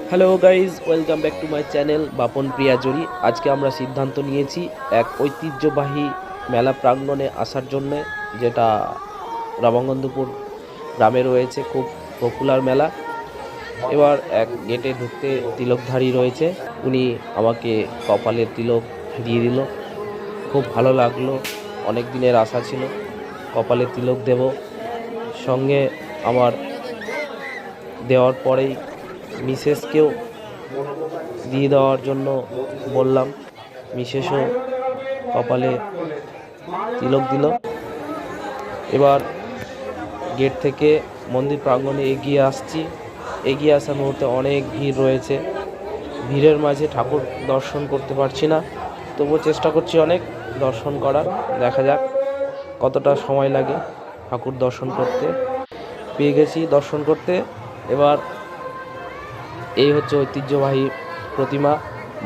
Hello guys, welcome back to my channel Bapan Priyajuri. আজকে আমরা সিদ্ধান্ত নিয়েছি এক ঐতিহ্যবাহী মেলা প্রাঙ্গণে আসার জন্য, যেটা রামগন্ধপুর গ্রামে রয়েছে। খুব পপুলার মেলা। এবার এক গেটে ঢুকতে তিলকধারী রয়েছে, উনি আমাকে কপালে তিলক দিয়ে দিল। খুব ভালো লাগলো, অনেক দিনের আশা ছিল কপালে তিলক দেব। সঙ্গে আমার দেওয়ার পরেই মিসেসকেও দিয়ে দেওয়ার জন্য বললাম। মিসেসও কপালে তিলক দিল। এবার গেট থেকে মন্দির প্রাঙ্গণে এগিয়ে আসছি। এগিয়ে আসার মুহূর্তে অনেক ভিড় রয়েছে। ভিড়ের মাঝে ঠাকুর দর্শন করতে পারছি না, তবুও চেষ্টা করছি অনেক দর্শন করার। দেখা যাক কতটা সময় লাগে ঠাকুর দর্শন করতে। পেয়ে গেছি দর্শন করতে। এবার এই হচ্ছে ঐতিহ্যবাহী প্রতিমা,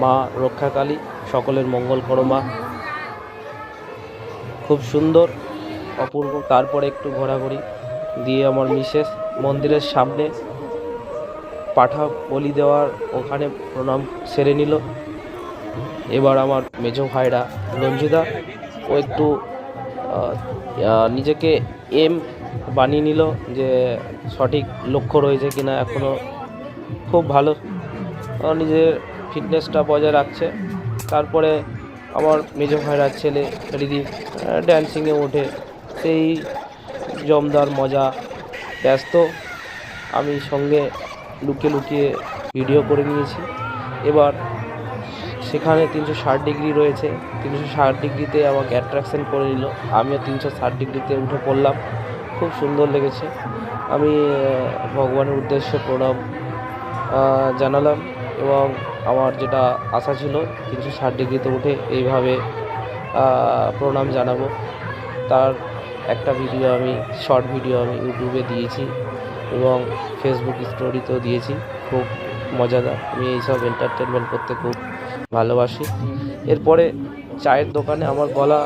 মা রক্ষাকালী, সকলের মঙ্গল করো মা। খুব সুন্দর, অপূর্ব। তারপরে একটু ঘোরাঘুরি দিয়ে আমার মিসেস মন্দিরের সামনে পাঠা বলি দেওয়ার ওখানে প্রণাম সেরে নিল। এবার আমার মেজো ভাইরা রঞ্জুদা, ও একটু নিজেকে এম বানিয়ে নিল যে সঠিক লক্ষ্য রয়েছে কিনা এখনও। খুব ভালো নিজের ফিটনেসটা বজায় রাখছে। তারপরে আমার মেজো ভাইরার ছেলে রিদীপ ড্যান্সিংয়ে ওঠে, সেই জমদার মজা। ব্যস্ত, আমি সঙ্গে লুকিয়ে লুকিয়ে ভিডিও করে নিয়েছি। এবার সেখানে 360 ডিগ্রি রয়েছে, 360 ডিগ্রিতে আমাকে অ্যাট্রাকশন করে নিল। আমিও 360 ডিগ্রিতে উঠে পড়লাম। খুব সুন্দর লেগেছে। আমি ভগবানের উদ্দেশ্যে প্রণাম জানালাম, এবং আমার যেটা আশা ছিল 360 ডিগ্রিতে উঠে এইভাবে প্রণাম জানাবো, তার একটা ভিডিও আমি শর্ট ভিডিও আমি ইউটিউবে দিয়েছি এবং ফেসবুক স্টোরিতেও দিয়েছি। খুব মজাদার। আমি এইসব এন্টারটেনমেন্ট করতে খুব ভালোবাসি। এরপরে চায়ের দোকানে আমার গলা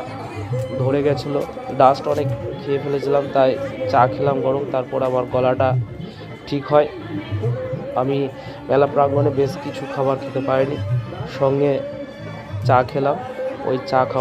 ধরে গেছিলো, ডাস্ট অনেক খেয়ে ফেলেছিলাম, তাই চা খেলাম গরম। তারপর আমার গলাটা ঠিক হয়। আমি মেলা প্রাঙ্গণে বেশ কিছু খাবার খেতে পারিনি, সঙ্গে চা খেলাম। ওই চা খাওয়া